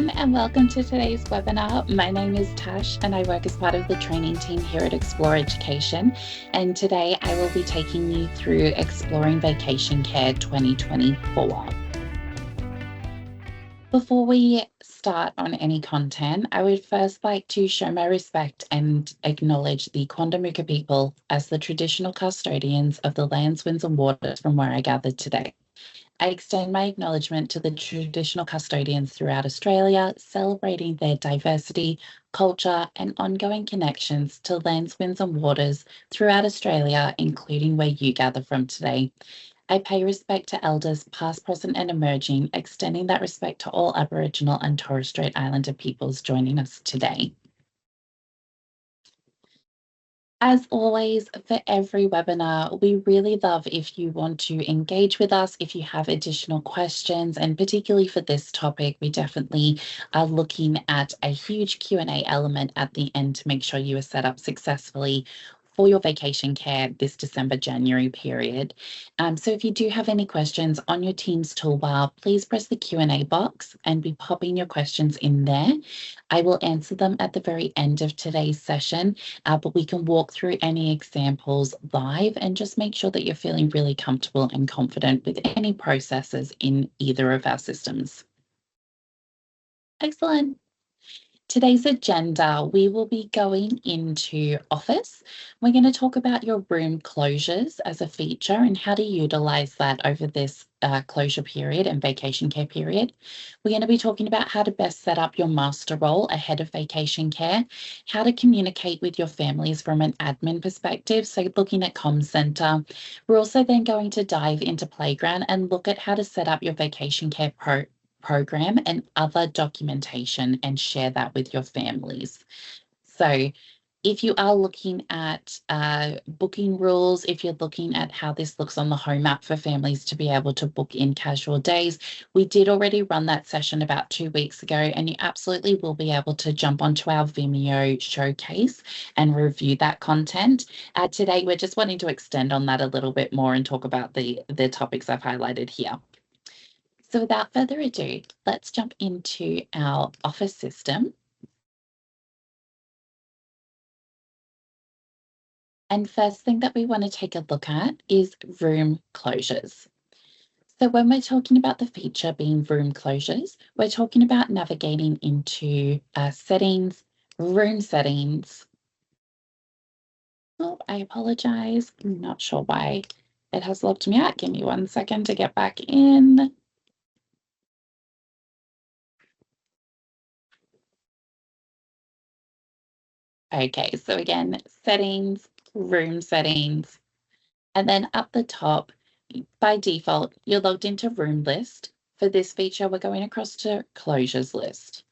everyone, and welcome to today's webinar. My name is Tash and I work as part of the training team here at Xplor Education. And today I will be taking you through Xploring Vacation Care 2024. Before we start on any content, I would first like to show my respect and acknowledge the Quandamooka people as the traditional custodians of the lands, winds and waters from where I gathered today. I extend my acknowledgement to the traditional custodians throughout Australia, celebrating their diversity, culture, and ongoing connections to lands, winds, and waters throughout Australia, including where you gather from today. I pay respect to elders past, present, and emerging, extending that respect to all Aboriginal and Torres Strait Islander peoples joining us today. As always, for every webinar, we really love if you want to engage with us, if you have additional questions, and particularly for this topic, we definitely are looking at a huge Q&A element at the end to make sure you are set up successfully for your vacation care this December-January period. So if you do have any questions on your Teams toolbar, please press the Q&A box and be popping your questions in there. I will answer them at the very end of today's session, but we can walk through any examples live and just make sure that you're feeling really comfortable and confident with any processes in either of our systems. Excellent. Today's agenda, we will be going into Office. We're going to talk about your room closures as a feature and how to utilise that over this closure period and vacation care period. We're going to be talking about how to best set up your master role ahead of vacation care, how to communicate with your families from an admin perspective, so looking at Comm Centre. We're also then going to dive into Playground and look at how to set up your vacation care program and other documentation and share that with your families. So if you are looking at booking rules, if you're looking at how this looks on the home app for families to be able to book in casual days, we did already run that session about 2 weeks ago, and you absolutely will be able to jump onto our Vimeo showcase and review that content. Today, we're just wanting to extend on that a little bit more and talk about the topics I've highlighted here. So without further ado, let's jump into our Office system. And first thing that we want to take a look at is room closures. So when we're talking about the feature being room closures, we're talking about navigating into settings, room settings. Oh, I apologize. I'm not sure why it has locked me out. Give me 1 second to get back in. Okay, so again, settings, room settings, and then up the top, by default, you're logged into room list. For this feature, we're going across to closures list.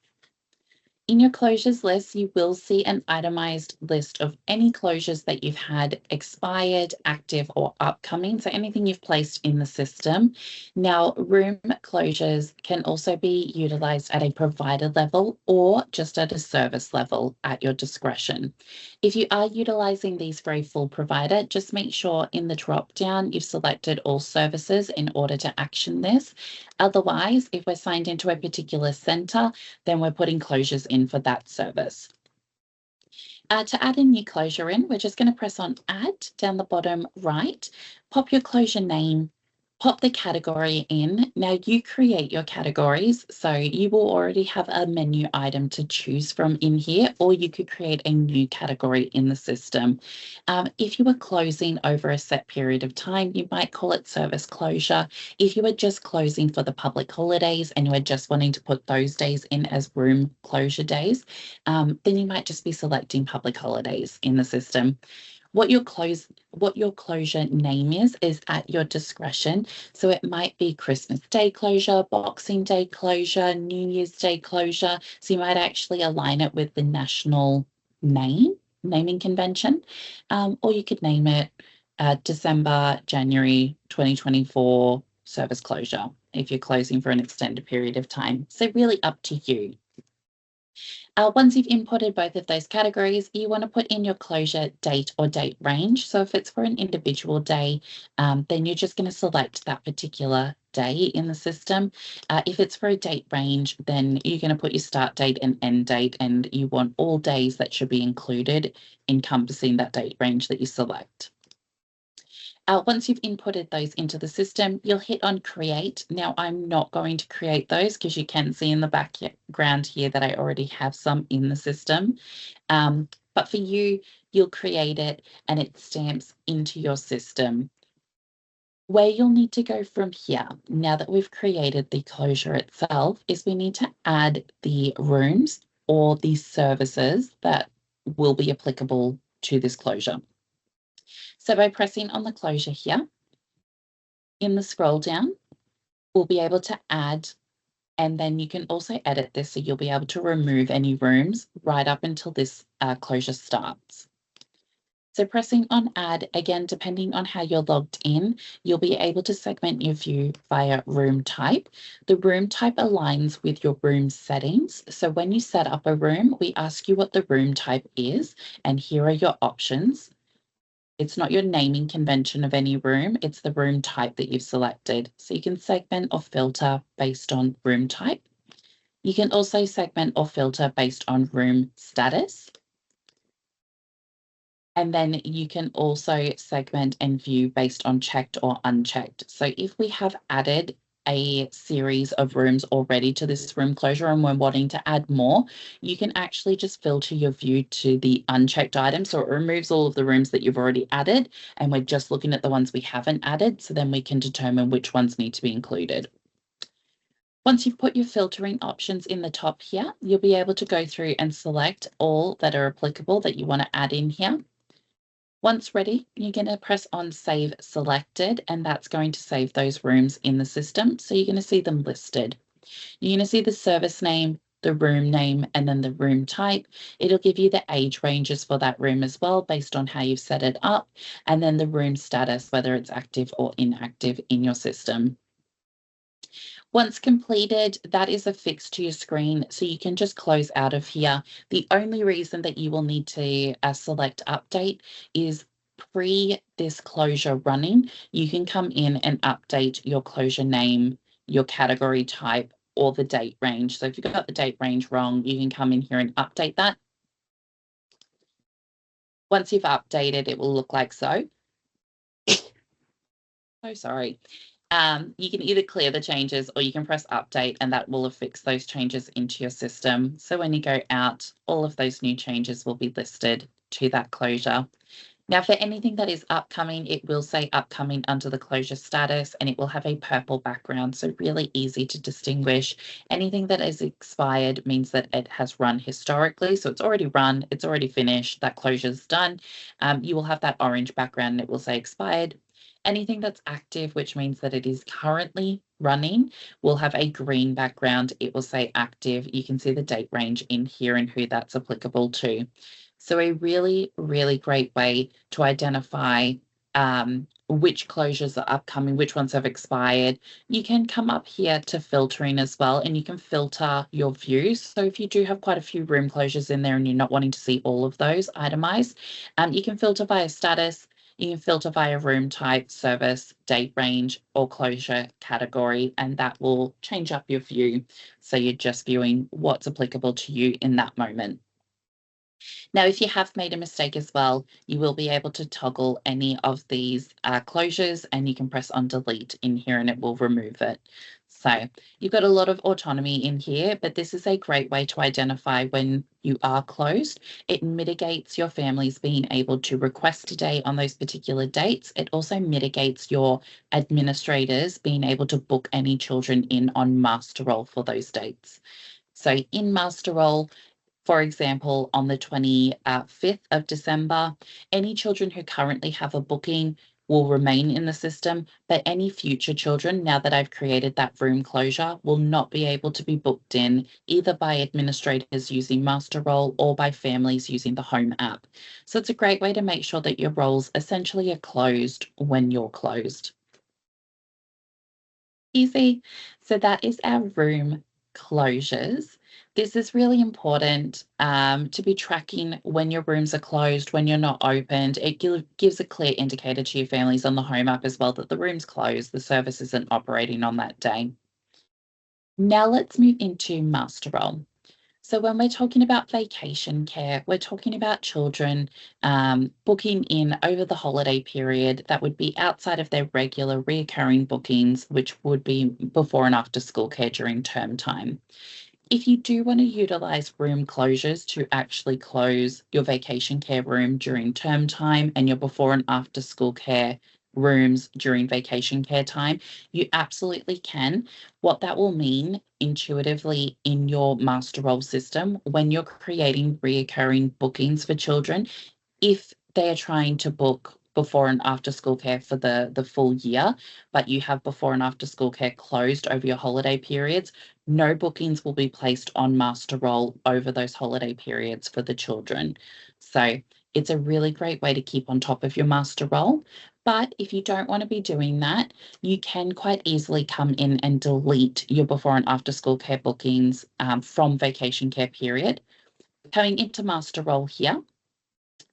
In your closures list, you will see an itemized list of any closures that you've had expired, active, or upcoming. So anything you've placed in the system. Now, room closures can also be utilized at a provider level or just at a service level at your discretion. If you are utilizing these for a full provider, just make sure in the drop down you've selected all services in order to action this. Otherwise, if we're signed into a particular center, then we're putting closures in for that service. To add a new closure in, we're just going to press on Add down the bottom right, pop your closure name, pop the category in. Now you create your categories, so you will already have a menu item to choose from in here, or you could create a new category in the system. If you were closing over a set period of time, you might call it service closure. If you were just closing for the public holidays and you were just wanting to put those days in as room closure days, then you might just be selecting public holidays in the system. What your closure name is at your discretion. So it might be Christmas Day closure, Boxing Day closure, New Year's Day closure. So you might actually align it with the national naming convention, or you could name it December, January 2024 service closure if you're closing for an extended period of time. So really up to you. Once you've imported both of those categories, you want to put in your closure date or date range. So if it's for an individual day, then you're just going to select that particular day in the system. If it's for a date range, then you're going to put your start date and end date, and you want all days that should be included encompassing that date range that you select. Once you've inputted those into the system, you'll hit on create. Now, I'm not going to create those because you can see in the background here that I already have some in the system. But for you, you'll create it and it stamps into your system. Where you'll need to go from here, now that we've created the closure itself, is we need to add the rooms or the services that will be applicable to this closure. So by pressing on the closure here, in the scroll down, we'll be able to add, and then you can also edit this, so you'll be able to remove any rooms right up until this closure starts. So pressing on add, again, depending on how you're logged in, you'll be able to segment your view via room type. The room type aligns with your room settings. So when you set up a room, we ask you what the room type is, and here are your options. It's not your naming convention of any room, it's the room type that you've selected. So you can segment or filter based on room type. You can also segment or filter based on room status. And then you can also segment and view based on checked or unchecked. So if we have added a series of rooms already to this room closure and we're wanting to add more, you can actually just filter your view to the unchecked items. So it removes all of the rooms that you've already added, and we're just looking at the ones we haven't added. So then we can determine which ones need to be included. Once you've put your filtering options in the top here, you'll be able to go through and select all that are applicable that you want to add in here. Once ready, you're going to press on Save Selected, and that's going to save those rooms in the system. So you're going to see them listed. You're going to see the service name, the room name, and then the room type. It'll give you the age ranges for that room as well, based on how you've set it up, and then the room status, whether it's active or inactive in your system. Once completed, that is affixed to your screen, so you can just close out of here. The only reason that you will need to select update is pre this closure running, you can come in and update your closure name, your category type, or the date range. So if you've got the date range wrong, you can come in here and update that. Once you've updated, it will look like so. So sorry. You can either clear the changes or you can press update, and that will affix those changes into your system. So when you go out, all of those new changes will be listed to that closure. Now, for anything that is upcoming, it will say upcoming under the closure status, and it will have a purple background, so really easy to distinguish. Anything that is expired means that it has run historically, so it's already run, it's already finished, that closure's done. You will have that orange background and it will say expired. Anything that's active, which means that it is currently running, will have a green background. It will say active. You can see the date range in here and who that's applicable to. So a really, really great way to identify which closures are upcoming, which ones have expired. You can come up here to filtering as well, and you can filter your views. So if you do have quite a few room closures in there and you're not wanting to see all of those itemized, you can filter via status. You can filter via room type, service, date range, or closure category, and that will change up your view. So you're just viewing what's applicable to you in that moment. Now, if you have made a mistake as well, you will be able to toggle any of these closures, and you can press on delete in here and it will remove it. So you've got a lot of autonomy in here, but this is a great way to identify when you are closed. It mitigates your families being able to request a day on those particular dates. It also mitigates your administrators being able to book any children in on master roll for those dates. So in master roll, for example, on the 25th of December, any children who currently have a booking will remain in the system, but any future children, now that I've created that room closure, will not be able to be booked in either by administrators using Master Roll or by families using the Home app. So it's a great way to make sure that your roles essentially are closed when you're closed. Easy. So that is our room closures. This is really important to be tracking when your rooms are closed, when you're not opened. It gives a clear indicator to your families on the home app as well that the room's closed, the service isn't operating on that day. Now let's move into master role. So when we're talking about vacation care, we're talking about children booking in over the holiday period that would be outside of their regular reoccurring bookings, which would be before and after school care during term time. If you do want to utilize room closures to actually close your vacation care room during term time and your before and after school care rooms during vacation care time, you absolutely can. What that will mean intuitively in your master role system when you're creating reoccurring bookings for children, if they are trying to book before and after school care for the full year, but you have before and after school care closed over your holiday periods, no bookings will be placed on master role over those holiday periods for the children. So it's a really great way to keep on top of your master role. But if you don't want to be doing that, you can quite easily come in and delete your before and after school care bookings from vacation care period. Coming into master role here,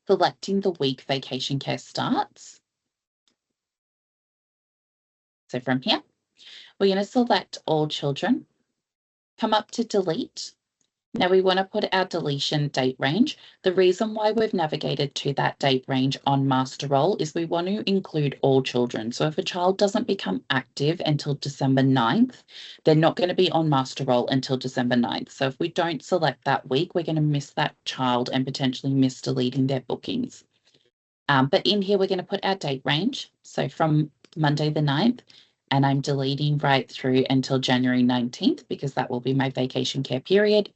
selecting the week vacation care starts. So from here, we're going to select all children, come up to delete. Now we want to put our deletion date range. The reason why we've navigated to that date range on master role is we want to include all children. So if a child doesn't become active until December 9th, they're not going to be on master role until December 9th. So if we don't select that week, we're going to miss that child and potentially miss deleting their bookings. But in here, we're going to put our date range. So from Monday the 9th, and I'm deleting right through until January 19th because that will be my vacation care period.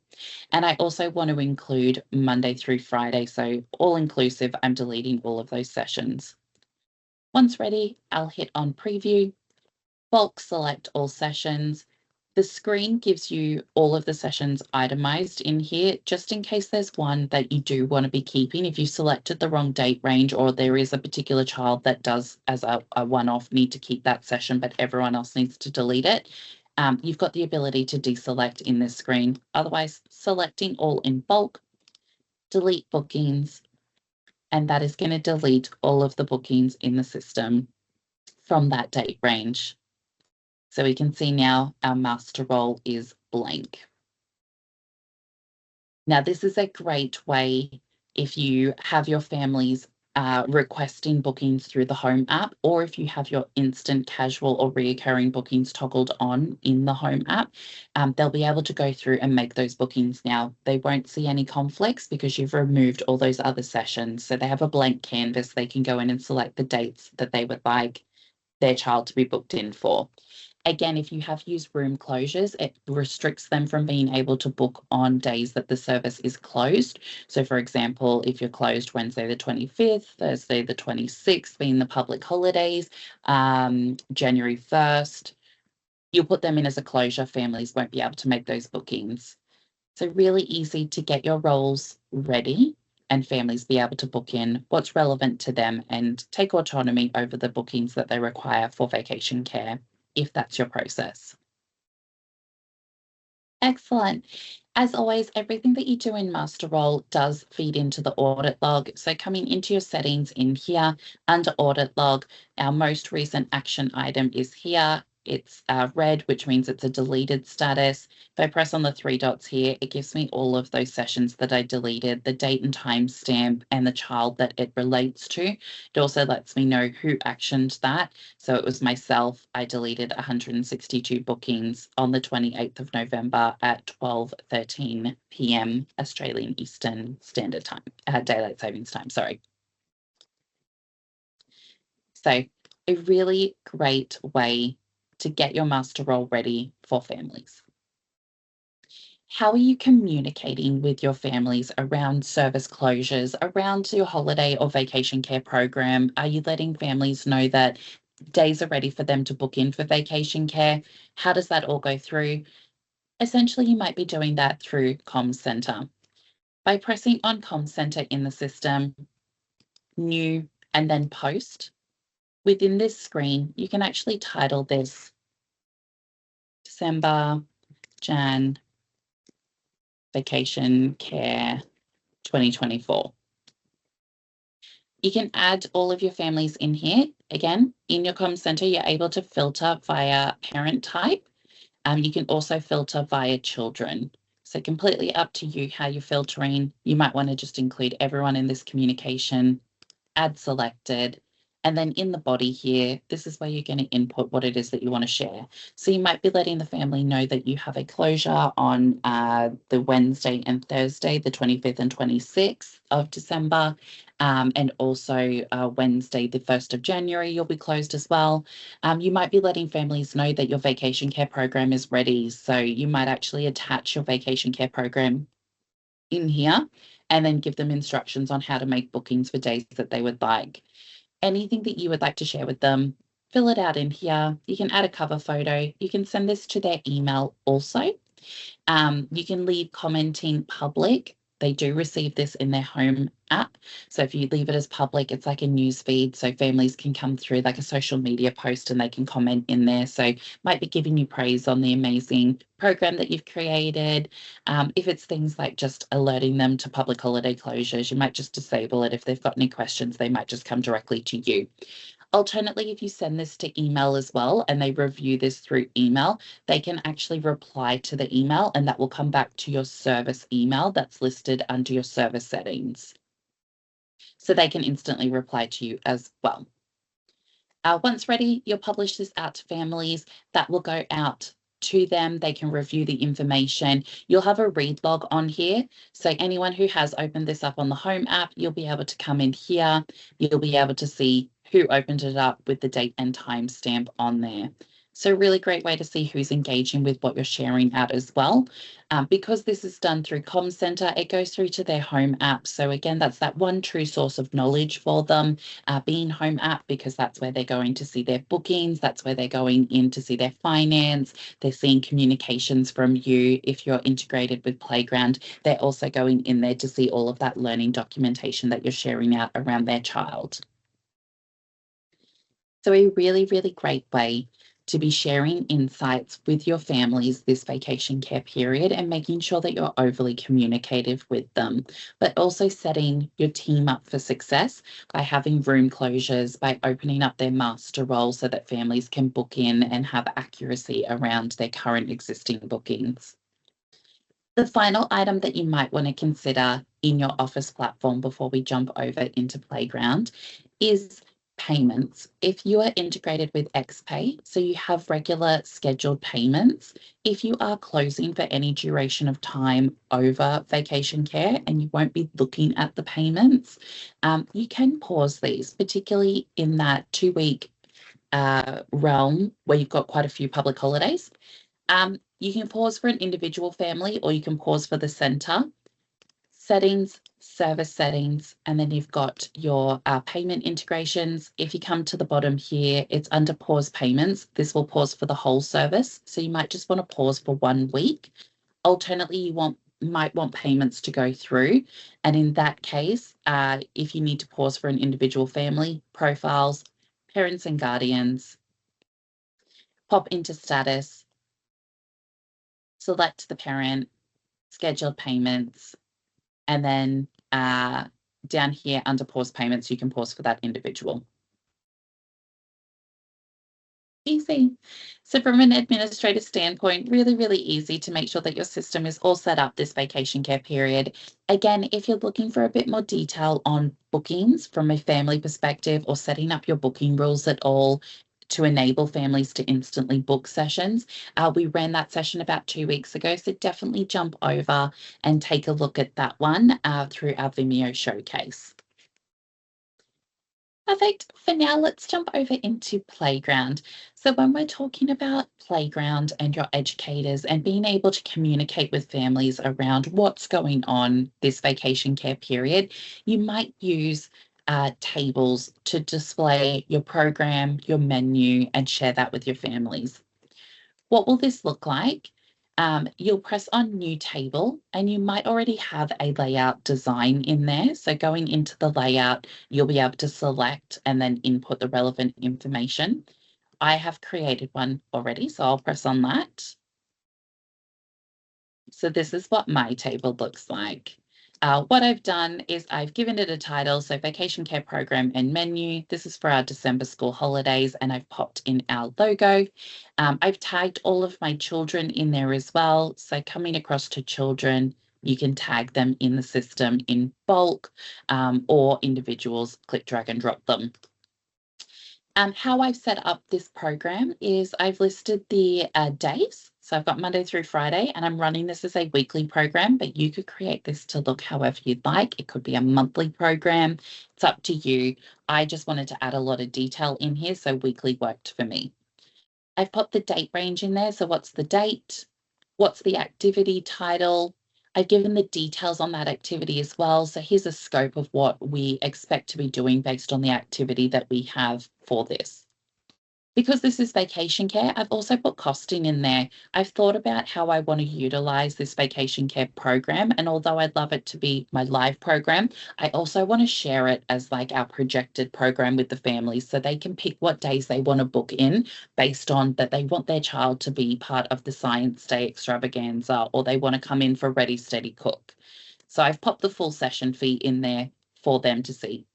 And I also want to include Monday through Friday. So all inclusive, I'm deleting all of those sessions. Once ready, I'll hit on preview, bulk select all sessions. The screen gives you all of the sessions itemized in here, just in case there's one that you do want to be keeping. If you selected the wrong date range or there is a particular child that does as a one-off need to keep that session, but everyone else needs to delete it, you've got the ability to deselect in this screen. Otherwise, selecting all in bulk, delete bookings, and that is going to delete all of the bookings in the system from that date range. So we can see now our master role is blank. Now, this is a great way if you have your families requesting bookings through the home app, or if you have your instant casual or reoccurring bookings toggled on in the home app, they'll be able to go through and make those bookings now. They won't see any conflicts because you've removed all those other sessions. So they have a blank canvas. They can go in and select the dates that they would like their child to be booked in for. Again, if you have used room closures, it restricts them from being able to book on days that the service is closed. So for example, if you're closed Wednesday the 25th, Thursday the 26th being the public holidays, January 1st, you'll put them in as a closure. Families won't be able to make those bookings. So really easy to get your roles ready and families be able to book in what's relevant to them and take autonomy over the bookings that they require for vacation care, if that's your process. Excellent. As always, everything that you do in master role does feed into the audit log. So coming into your settings in here, under audit log, our most recent action item is here. It's red, which means it's a deleted status. If I press on the three dots here, it gives me all of those sessions that I deleted, the date and time stamp, and the child that it relates to. It also lets me know who actioned that. So it was myself. I deleted 162 bookings on the 28th of November at 12:13 p.m. Australian Eastern Standard Time, Daylight Savings Time, sorry. So a really great way to get your master role ready for families. How are you communicating with your families around service closures, around your holiday or vacation care program? Are you letting families know that days are ready for them to book in for vacation care? How does that all go through? Essentially, you might be doing that through Comm Center. By pressing on Comm Center in the system, new, and then post, within this screen, you can actually title this December, Jan, Vacation Care 2024. You can add all of your families in here. Again, in your Comm Centre, you're able to filter via parent type. You can also filter via children. So completely up to you how you're filtering. You might want to just include everyone in this communication, add selected, and then in the body here, this is where you're going to input what it is that you want to share. So you might be letting the family know that you have a closure on the Wednesday and Thursday, the 25th and 26th of December, and also Wednesday, the 1st of January, you'll be closed as well. You might be letting families know that your vacation care program is ready. So you might actually attach your vacation care program in here and then give them instructions on how to make bookings for days that they would like. Anything that you would like to share with them, fill it out in here. You can add a cover photo. You can send this to their email also. You can leave commenting public. They do receive this in their home app. So if you leave it as public, it's like a news feed. So families can come through like a social media post and they can comment in there. So might be giving you praise on the amazing program that you've created. If it's things like just alerting them to public holiday closures, you might just disable it. If they've got any questions, they might just come directly to you. Alternately, if you send this to email as well and they review this through email, they can actually reply to the email and that will come back to your service email that's listed under your service settings. So they can instantly reply to you as well. Once ready, you'll publish this out to families. That will go out to them. They can review the information. You'll have a read log on here. So anyone who has opened this up on the home app, you'll be able to come in here. You'll be able to see who opened it up with the date and time stamp on there. So really great way to see who's engaging with what you're sharing out as well. Because this is done through Comm Centre, it goes through to their home app. So again, that's that one true source of knowledge for them, being home app, because that's where they're going to see their bookings. That's where they're going in to see their finance. They're seeing communications from you. If you're integrated with Playground, they're also going in there to see all of that learning documentation that you're sharing out around their child. So a really, really great way to be sharing insights with your families this vacation care period and making sure that you're overly communicative with them, but also setting your team up for success by having room closures, by opening up their master role so that families can book in and have accuracy around their current existing bookings. The final item that you might want to consider in your office platform before we jump over into Playground is payments. If you are integrated with XPay, so you have regular scheduled payments, if you are closing for any duration of time over vacation care and you won't be looking at the payments, you can pause these, particularly in that 2-week realm where you've got quite a few public holidays. You can pause for an individual family or you can pause for the centre. Settings, service settings, and then you've got your payment integrations. If you come to the bottom here, it's under pause payments. This will pause for the whole service. So you might just want to pause for 1 week. Alternately, you might want payments to go through. And in that case, if you need to pause for an individual family, profiles, parents and guardians, pop into status, select the parent, scheduled payments, and then down here under pause payments, you can pause for that individual. Easy. So from an administrator standpoint, really, really easy to make sure that your system is all set up this vacation care period. Again, if you're looking for a bit more detail on bookings from a family perspective or setting up your booking rules at all to enable families to instantly book sessions, we ran that session about 2 weeks ago. So definitely jump over and take a look at that one through our Vimeo showcase. Perfect. For now, let's jump over into Playground. So when we're talking about Playground and your educators and being able to communicate with families around what's going on this vacation care period, you might use tables to display your program, your menu, and share that with your families. What will this look like? You'll press on New Table and you might already have a layout design in there. So going into the layout, you'll be able to select and then input the relevant information. I have created one already, so I'll press on that. So this is what my table looks like. What I've done is I've given it a title, so Vacation Care Program and Menu. This is for our December school holidays, and I've popped in our logo. I've tagged all of my children in there as well. So coming across to children, you can tag them in the system in bulk, or individuals, click, drag and drop them. How I've set up this program is I've listed the days. So I've got Monday through Friday, and I'm running this as a weekly program, but you could create this to look however you'd like. It could be a monthly program. It's up to you. I just wanted to add a lot of detail in here, so weekly worked for me. I've put the date range in there. So what's the date? What's the activity title? I've given the details on that activity as well. So here's a scope of what we expect to be doing based on the activity that we have for this. Because this is vacation care, I've also put costing in there. I've thought about how I want to utilize this vacation care program. And although I'd love it to be my live program, I also want to share it as like our projected program with the families, so they can pick what days they want to book in based on that they want their child to be part of the Science Day extravaganza, or they want to come in for Ready, Steady, Cook. So I've popped the full session fee in there for them to see.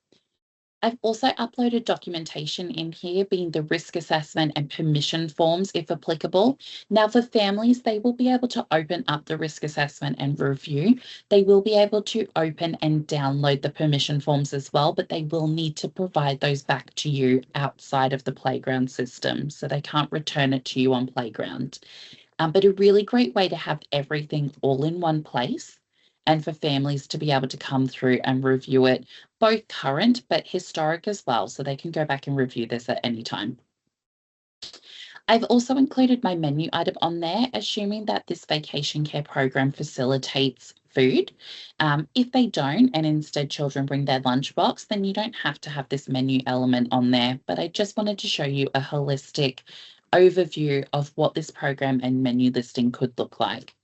I've also uploaded documentation in here, being the risk assessment and permission forms, if applicable. Now, for families, they will be able to open up the risk assessment and review. They will be able to open and download the permission forms as well, but they will need to provide those back to you outside of the playground system. So they can't return it to you on playground. But a really great way to have everything all in one place, and for families to be able to come through and review it, both current but historic as well, so they can go back and review this at any time. I've also included my menu item on there, assuming that this vacation care program facilitates food. If they don't, and instead children bring their lunchbox, then you don't have to have this menu element on there. But I just wanted to show you a holistic overview of what this program and menu listing could look like.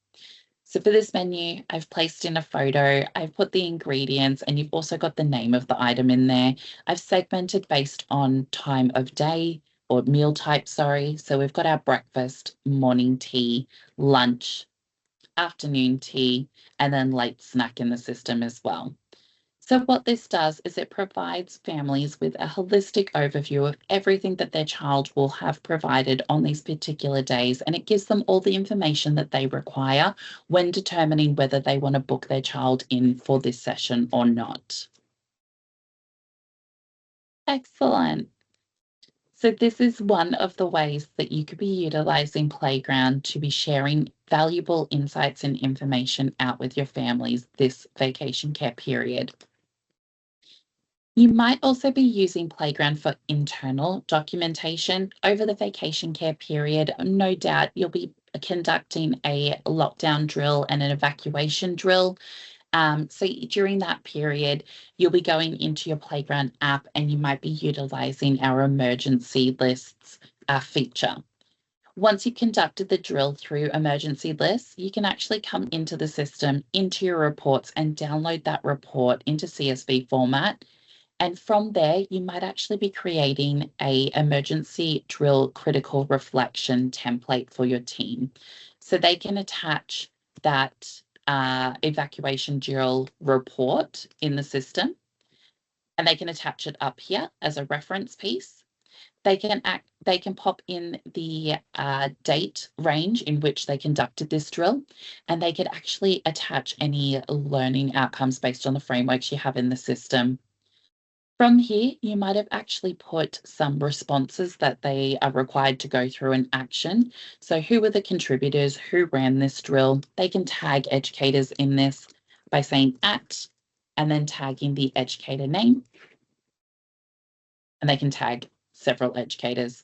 So for this menu, I've placed in a photo, I've put the ingredients, and you've also got the name of the item in there. I've segmented based on time of day, or meal type, sorry. So we've got our breakfast, morning tea, lunch, afternoon tea, and then late snack in the system as well. So what this does is it provides families with a holistic overview of everything that their child will have provided on these particular days, and it gives them all the information that they require when determining whether they want to book their child in for this session or not. Excellent. So this is one of the ways that you could be utilizing Playground to be sharing valuable insights and information out with your families this vacation care period. You might also be using Playground for internal documentation over the vacation care period. No doubt you'll be conducting a lockdown drill and an evacuation drill. So during that period, you'll be going into your Playground app, and you might be utilizing our emergency lists feature. Once you've conducted the drill through emergency lists, you can actually come into the system, into your reports, and download that report into CSV format. And from there, you might actually be creating a emergency drill critical reflection template for your team. So they can attach that evacuation drill report in the system, and they can attach it up here as a reference piece. They can pop in the date range in which they conducted this drill, and they could actually attach any learning outcomes based on the frameworks you have in the system. From here, you might have actually put some responses that they are required to go through in action. So who were the contributors, who ran this drill? They can tag educators in this by saying @ and then tagging the educator name. And they can tag several educators.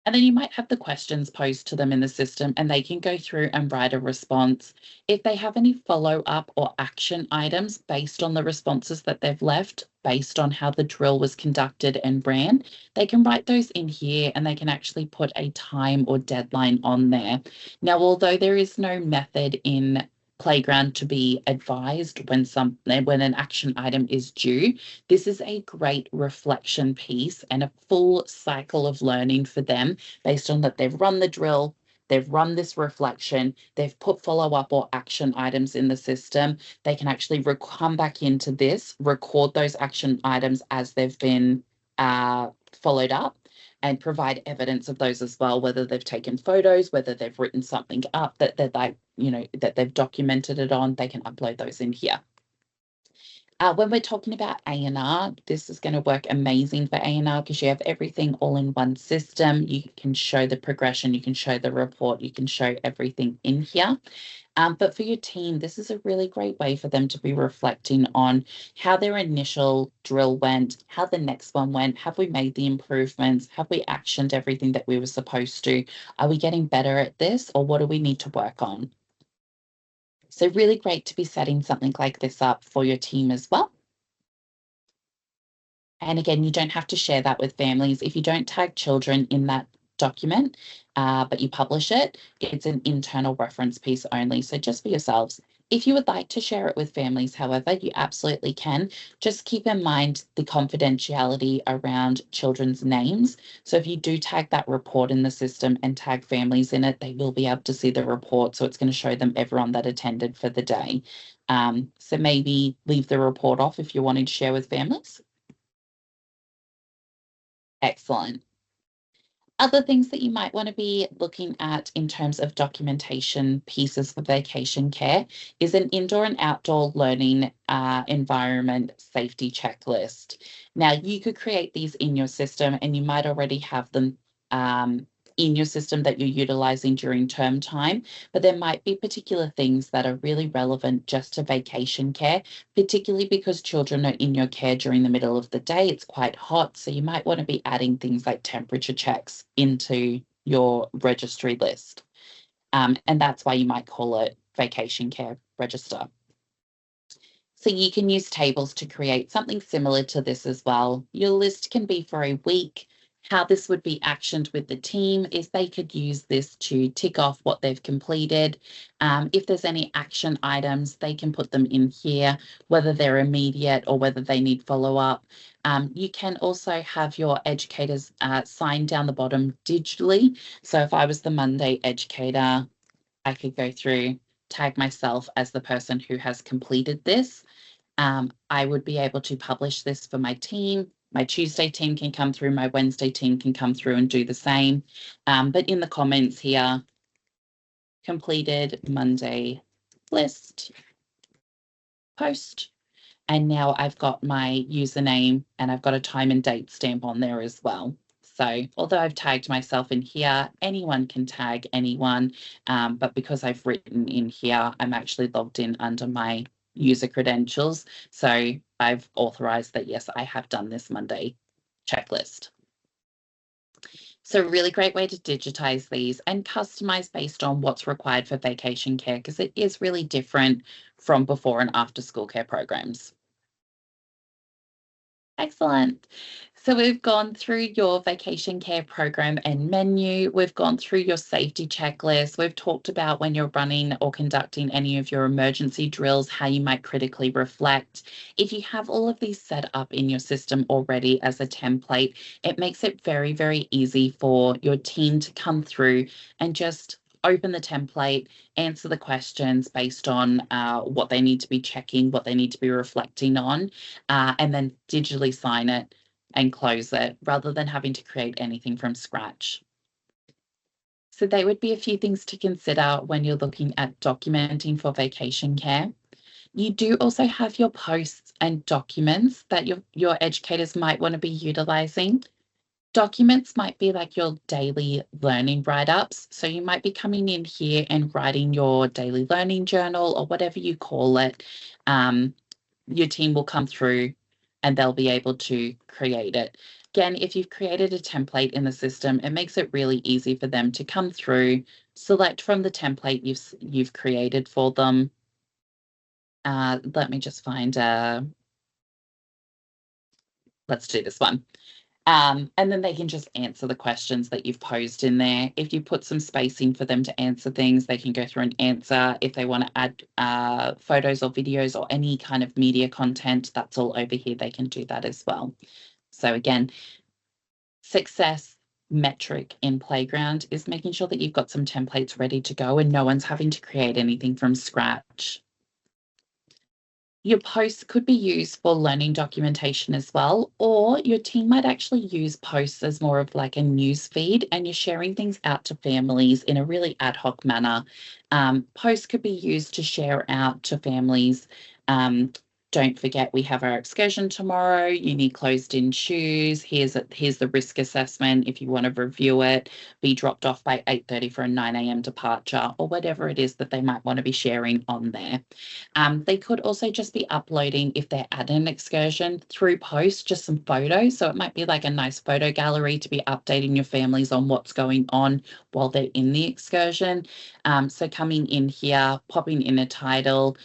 And then you might have the questions posed to them in the system, and they can go through and write a response. If they have any follow-up or action items based on the responses that they've left, based on how the drill was conducted and ran, they can write those in here, and they can actually put a time or deadline on there. Now, although there is no method in Playground to be advised when an action item is due, this is a great reflection piece and a full cycle of learning for them based on that they've run the drill, they've run this reflection, they've put follow-up or action items in the system, they can actually come back into this, record those action items as they've been followed up, and provide evidence of those as well, whether they've taken photos, whether they've written something up that that they've documented it on, they can upload those in here. When we're talking about A&R, this is going to work amazing for A&R because you have everything all in one system. You can show the progression, you can show the report, you can show everything in here. But for your team, this is a really great way for them to be reflecting on how their initial drill went, how the next one went, have we made the improvements, have we actioned everything that we were supposed to, are we getting better at this, or what do we need to work on? So really great to be setting something like this up for your team as well. And again, you don't have to share that with families. If you don't tag children in that document, but you publish it, it's an internal reference piece only. So just for yourselves. If you would like to share it with families, however, you absolutely can. Just keep in mind the confidentiality around children's names. So if you do tag that report in the system and tag families in it, they will be able to see the report. So it's going to show them everyone that attended for the day. So maybe leave the report off if you wanted to share with families. Excellent. Other things that you might want to be looking at in terms of documentation pieces for vacation care is an indoor and outdoor learning environment safety checklist. Now, you could create these in your system and you might already have them in your system that you're utilizing during term time, but there might be particular things that are really relevant just to vacation care, particularly because children are in your care during the middle of the day. It's quite hot, so you might want to be adding things like temperature checks into your registry list. And that's why you might call it vacation care register. So you can use tables to create something similar to this as well. Your list can be for a week. How this would be actioned with the team is they could use this to tick off what they've completed. If there's any action items, they can put them in here, whether they're immediate or whether they need follow-up. You can also have your educators sign down the bottom digitally. So if I was the Monday educator, I could go through, tag myself as the person who has completed this. I would be able to publish this for my team. My Tuesday team can come through, my Wednesday team can come through and do the same. But in the comments here, completed Monday list, post. And now I've got my username and I've got a time and date stamp on there as well. So although I've tagged myself in here, anyone can tag anyone. But because I've written in here, I'm actually logged in under my user credentials. So I've authorized that, yes, I have done this Monday checklist. So a really great way to digitize these and customize based on what's required for vacation care, because it is really different from before and after school care programs. Excellent. So we've gone through your vacation care program and menu. We've gone through your safety checklist. We've talked about when you're running or conducting any of your emergency drills, how you might critically reflect. If you have all of these set up in your system already as a template, it makes it very, very easy for your team to come through and just open the template, answer the questions based on what they need to be checking, what they need to be reflecting on, and then digitally sign it and close it rather than having to create anything from scratch. So they would be a few things to consider when you're looking at documenting for vacation care. You do also have your posts and documents that your educators might want to be utilizing. Documents might be like your daily learning write-ups. So you might be coming in here and writing your daily learning journal or whatever you call it. Your team will come through and they'll be able to create it. Again, if you've created a template in the system, it makes it really easy for them to come through, select from the template you've created for them. Let me just find let's do this one. And then they can just answer the questions that you've posed in there. If you put some spacing for them to answer things, they can go through and answer. If they want to add photos or videos or any kind of media content, that's all over here. They can do that as well. So again, success, metric in Playground is making sure that you've got some templates ready to go and no one's having to create anything from scratch. Your posts could be used for learning documentation as well, or your team might actually use posts as more of like a news feed and you're sharing things out to families in a really ad hoc manner. Posts could be used to share out to families. Don't forget, we have our excursion tomorrow. You need closed-in shoes. Here's the risk assessment. If you want to review it, be dropped off by 8:30 for a 9 a.m. departure, or whatever it is that they might want to be sharing on there. They could also just be uploading, if they're at an excursion, through post, just some photos. So it might be like a nice photo gallery to be updating your families on what's going on while they're in the excursion. So coming in here, popping in a title,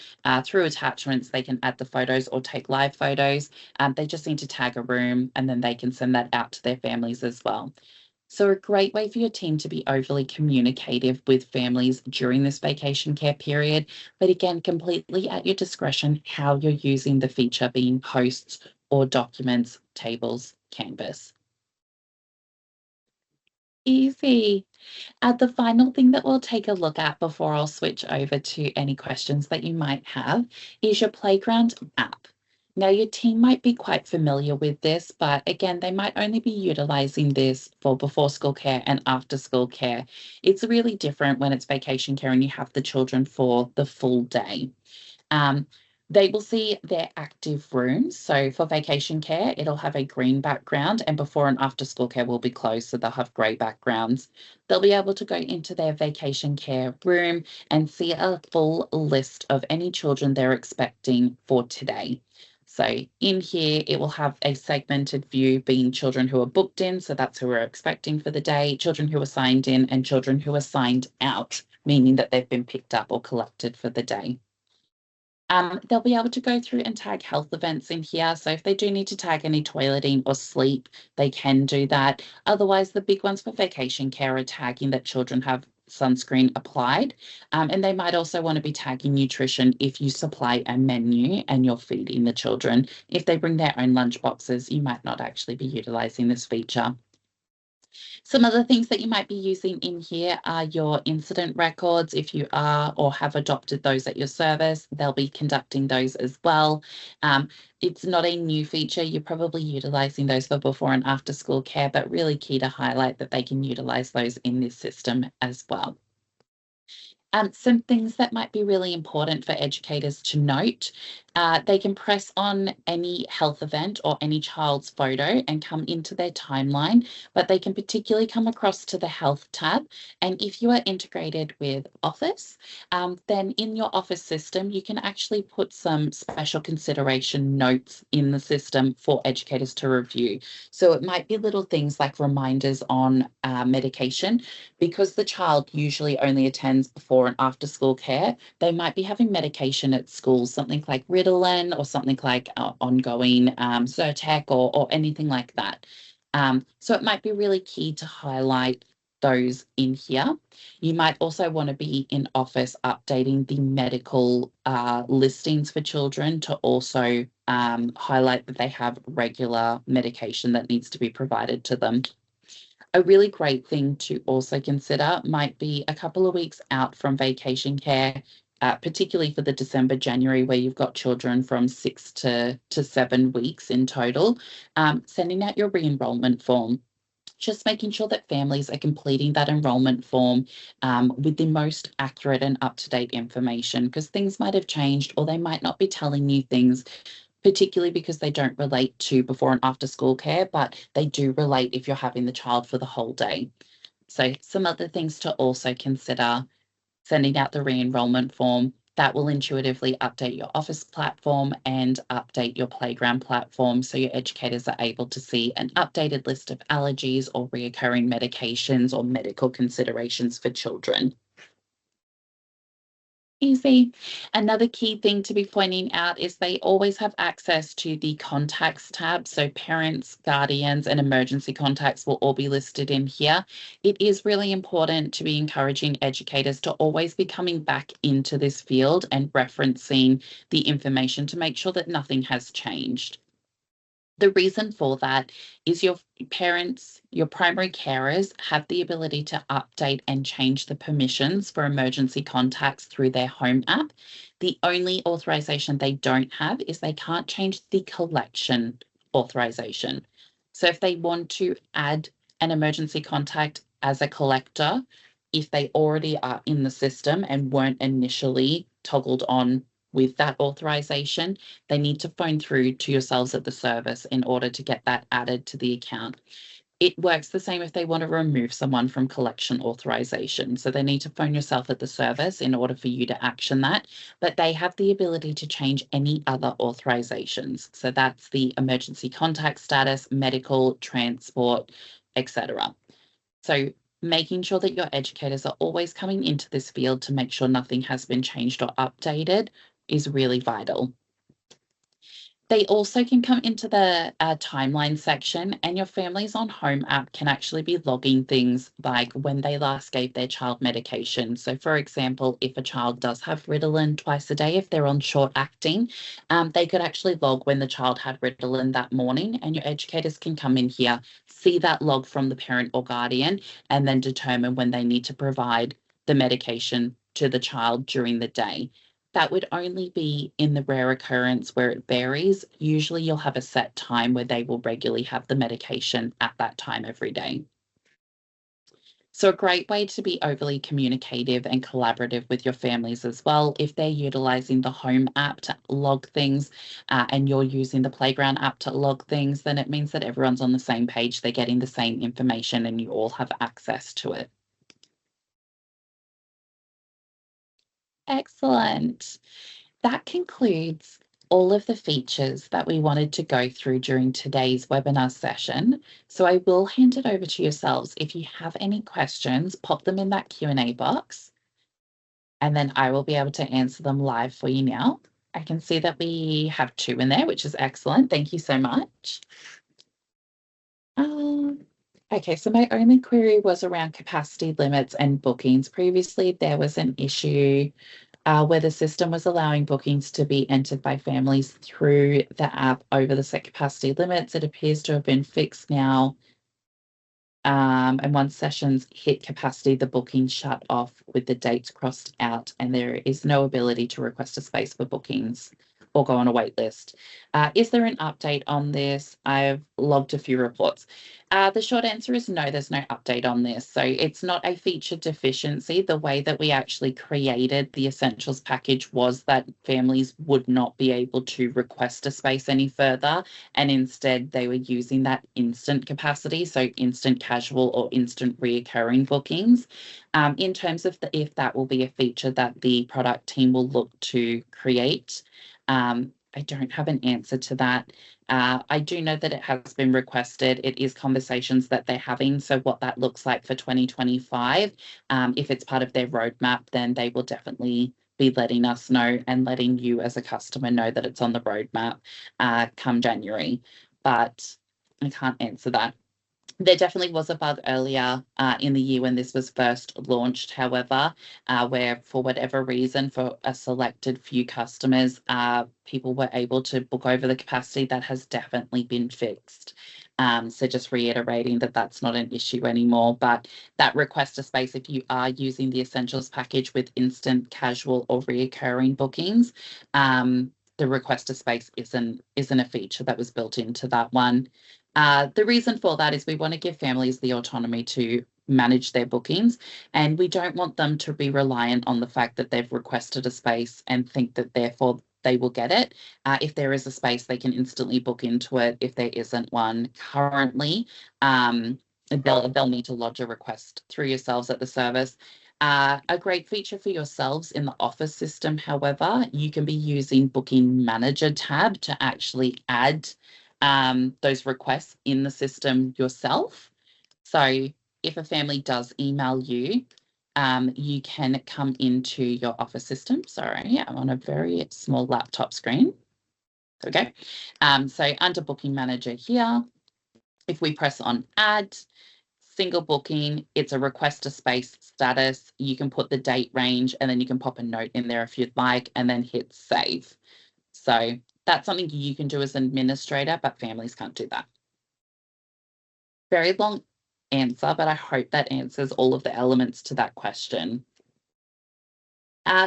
through attachments, they can add the photos or take live photos. They just need to tag a room and then they can send that out to their families as well. So a great way for your team to be overly communicative with families during this vacation care period, but again, completely at your discretion how you're using the feature, being posts or documents, tables, Canvas. Easy. The final thing that we'll take a look at before I'll switch over to any questions that you might have is your Playground app. Now, your team might be quite familiar with this, but again, they might only be utilizing this for before school care and after school care. It's really different when it's vacation care and you have the children for the full day. Um, they will see their active rooms. So for vacation care, it'll have a green background, and before and after school care will be closed, so they'll have grey backgrounds. They'll be able to go into their vacation care room and see a full list of any children they're expecting for today. So in here, it will have a segmented view being children who are booked in, so that's who we're expecting for the day, children who are signed in, and children who are signed out, meaning that they've been picked up or collected for the day. They'll be able to go through and tag health events in here. So if they do need to tag any toileting or sleep, they can do that. Otherwise, the big ones for vacation care are tagging that children have sunscreen applied. And they might also want to be tagging nutrition if you supply a menu and you're feeding the children. If they bring their own lunch boxes, you might not actually be utilizing this feature. Some other things that you might be using in here are your incident records. If you are or have adopted those at your service, they'll be conducting those as well. It's not a new feature. You're probably utilizing those for before and after school care, but really key to highlight that they can utilize those in this system as well. Some things that might be really important for educators to note, they can press on any health event or any child's photo and come into their timeline, but they can particularly come across to the health tab. And if you are integrated with Office, then in your Office system, you can actually put some special consideration notes in the system for educators to review. So it might be little things like reminders on medication, because the child usually only attends before and after school care. They might be having medication at school, something like Ritalin or something like ongoing Zyrtec or anything like that. So it might be really key to highlight those in here. You might also want to be in Office updating the medical listings for children to also highlight that they have regular medication that needs to be provided to them. A really great thing to also consider might be a couple of weeks out from vacation care, particularly for the December, January, where you've got children from 6 to 7 weeks in total, sending out your re-enrollment form. Just making sure that families are completing that enrolment form with the most accurate and up-to-date information, because things might have changed or they might not be telling you things, particularly because they don't relate to before and after school care, but they do relate if you're having the child for the whole day. So some other things to also consider: sending out the re-enrollment form. That will intuitively update your Office platform and update your Playground platform, so your educators are able to see an updated list of allergies or reoccurring medications or medical considerations for children. Easy. Another key thing to be pointing out is they always have access to the contacts tab. So parents, guardians, and emergency contacts will all be listed in here. It is really important to be encouraging educators to always be coming back into this field and referencing the information to make sure that nothing has changed. The reason for that is your parents, your primary carers, have the ability to update and change the permissions for emergency contacts through their home app. The only authorization they don't have is they can't change the collection authorization. So if they want to add an emergency contact as a collector, if they already are in the system and weren't initially toggled on with that authorization, they need to phone through to yourselves at the service in order to get that added to the account. It works the same if they want to remove someone from collection authorization. So they need to phone yourself at the service in order for you to action that, but they have the ability to change any other authorizations. So that's the emergency contact status, medical, transport, etc. So making sure that your educators are always coming into this field to make sure nothing has been changed or updated is really vital. They also can come into the timeline section, and your families on home app can actually be logging things like when they last gave their child medication. So for example, if a child does have Ritalin twice a day, if they're on short acting, they could actually log when the child had Ritalin that morning, and your educators can come in here, see that log from the parent or guardian, and then determine when they need to provide the medication to the child during the day. That would only be in the rare occurrence where it varies. Usually you'll have a set time where they will regularly have the medication at that time every day. So a great way to be overly communicative and collaborative with your families as well. If they're utilizing the home app to log things and you're using the playground app to log things, then it means that everyone's on the same page. They're getting the same information and you all have access to it. Excellent. That concludes all of the features that we wanted to go through during today's webinar session. So I will hand it over to yourselves. If you have any questions, pop them in that Q&A box, and then I will be able to answer them live for you now. I can see that we have 2 in there, which is excellent. Thank you so much. Okay, so my only query was around capacity limits and bookings. Previously, there was an issue where the system was allowing bookings to be entered by families through the app over the set capacity limits. It appears to have been fixed now. And once sessions hit capacity, the booking shut off with the dates crossed out, and there is no ability to request a space for bookings or go on a wait list. Is there an update on this? I've logged a few reports. The short answer is no, there's no update on this. So it's not a feature deficiency. The way that we actually created the Essentials package was that families would not be able to request a space any further, and instead they were using that instant capacity, so instant casual or instant reoccurring bookings. In terms of if that will be a feature that the product team will look to create, I don't have an answer to that. I do know that it has been requested. It is conversations that they're having. So what that looks like for 2025, if it's part of their roadmap, then they will definitely be letting us know and letting you as a customer know that it's on the roadmap come January. But I can't answer that. There definitely was a bug earlier in the year when this was first launched, however, where for whatever reason, for a selected few customers, people were able to book over the capacity. That has definitely been fixed. So just reiterating that that's not an issue anymore, but that request a space, if you are using the Essentials package with instant, casual or reoccurring bookings, the request a space isn't a feature that was built into that one. The reason for that is we want to give families the autonomy to manage their bookings, and we don't want them to be reliant on the fact that they've requested a space and think that therefore they will get it. If there is a space, they can instantly book into it. If there isn't one currently, they'll need to lodge a request through yourselves at the service. A great feature for yourselves in the office system, however, you can be using Booking Manager tab to actually add those requests in the system yourself. So if a family does email you, you can come into your office system. Sorry, I'm on a very small laptop screen. There we go. So under Booking Manager here, if we press on Add, single booking, it's a request a space status. You can put the date range and then you can pop a note in there if you'd like and then hit Save. So That's something you can do as an administrator, but families can't do that. Very long answer, but I hope that answers all of the elements to that question.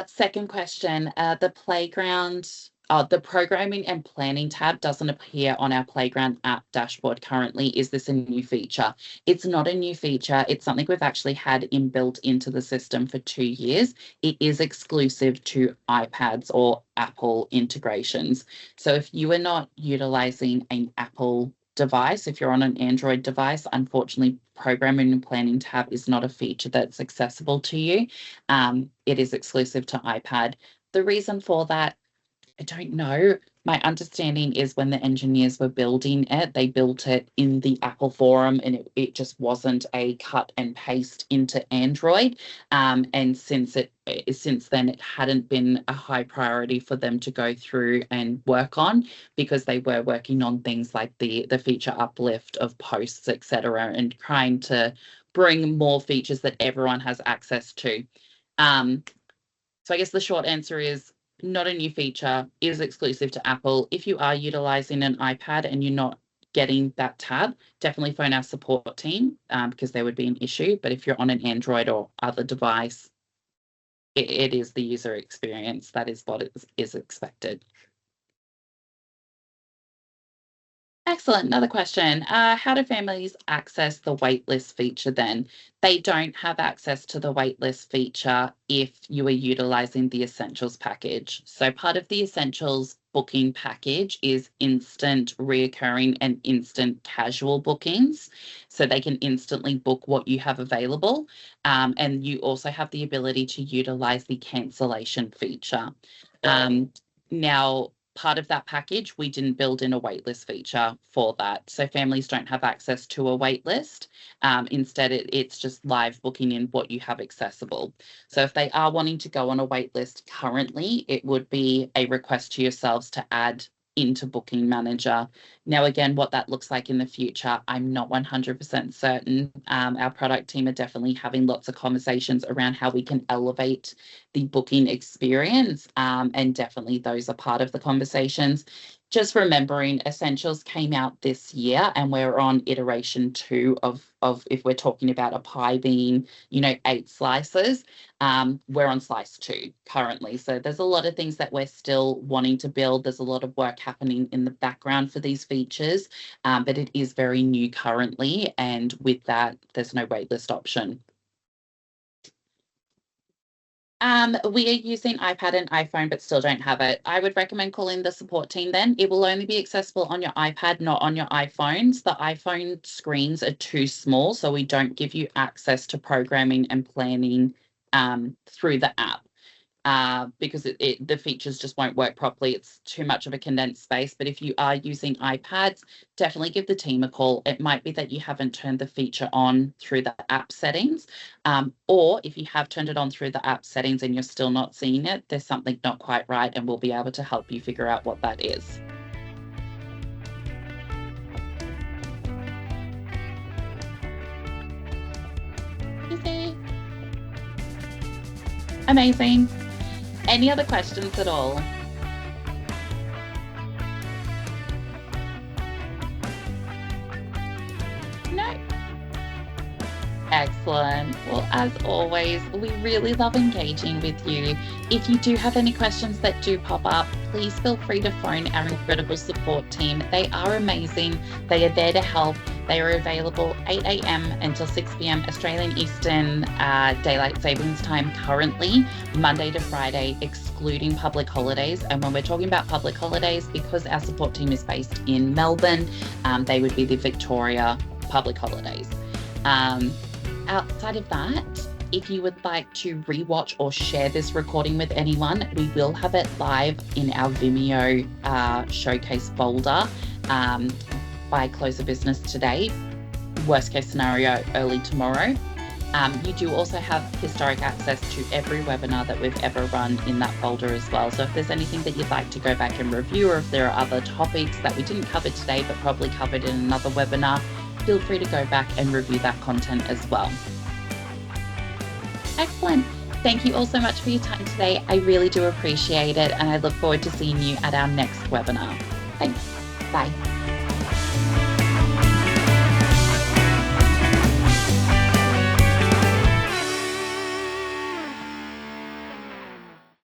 Second question, the programming and planning tab doesn't appear on our Playground app dashboard currently. Is this a new feature? It's not a new feature. It's something we've actually had inbuilt into the system for 2 years. It is exclusive to iPads or Apple integrations. So if you are not utilizing an Apple device, if you're on an Android device, unfortunately, programming and planning tab is not a feature that's accessible to you. It is exclusive to iPad. The reason for that, I don't know. My understanding is when the engineers were building it, they built it in the Apple forum and it just wasn't a cut and paste into Android. And since then, it hadn't been a high priority for them to go through and work on, because they were working on things like the feature uplift of posts, etc., and trying to bring more features that everyone has access to. So I guess the short answer is not a new feature, is exclusive to Apple. If you are utilizing an iPad and you're not getting that tab, definitely phone our support team, because there would be an issue. But if you're on an Android or other device, it is the user experience. That is what is expected. Excellent. Another question. How do families access the waitlist feature then? They don't have access to the waitlist feature if you are utilizing the Essentials package. So part of the Essentials booking package is instant, reoccurring, and instant casual bookings. So they can instantly book what you have available. And you also have the ability to utilize the cancellation feature. Now, part of that package, we didn't build in a waitlist feature for that. So families don't have access to a waitlist. Instead, it's just live booking in what you have accessible. So if they are wanting to go on a waitlist currently, it would be a request to yourselves to add into Booking Manager. Now, again, what that looks like in the future, I'm not 100% certain. Our product team are definitely having lots of conversations around how we can elevate the booking experience, and definitely those are part of the conversations. Just remembering Essentials came out this year and we're on iteration 2 of if we're talking about a pie being, 8 slices, we're on slice 2 currently. So there's a lot of things that we're still wanting to build. There's a lot of work happening in the background for these features, but it is very new currently. And with that, there's no waitlist option. We are using iPad and iPhone, but still don't have it. I would recommend calling the support team then. It will only be accessible on your iPad, not on your iPhones. The iPhone screens are too small, so we don't give you access to programming and planning through the app. Because the features just won't work properly. It's too much of a condensed space. But if you are using iPads, definitely give the team a call. It might be that you haven't turned the feature on through the app settings, or if you have turned it on through the app settings and you're still not seeing it, there's something not quite right, and we'll be able to help you figure out what that is. Easy. Amazing. Any other questions at all? No. Excellent. Well, as always, we really love engaging with you. If you do have any questions that do pop up, please feel free to phone our incredible support team. They are amazing. They are there to help. They are available 8 a.m. until 6 p.m. Australian Eastern Daylight Savings Time currently, Monday to Friday, excluding public holidays. And when we're talking about public holidays, because our support team is based in Melbourne, they would be the Victoria public holidays. Outside of that, if you would like to rewatch or share this recording with anyone, we will have it live in our Vimeo showcase folder by close of business today. Worst case scenario, early tomorrow. You do also have historic access to every webinar that we've ever run in that folder as well. So if there's anything that you'd like to go back and review, or if there are other topics that we didn't cover today but probably covered in another webinar, feel free to go back and review that content as well. Excellent. thank you all so much for your time today. I really do appreciate it, and I look forward to seeing you at our next webinar. Thanks. Bye.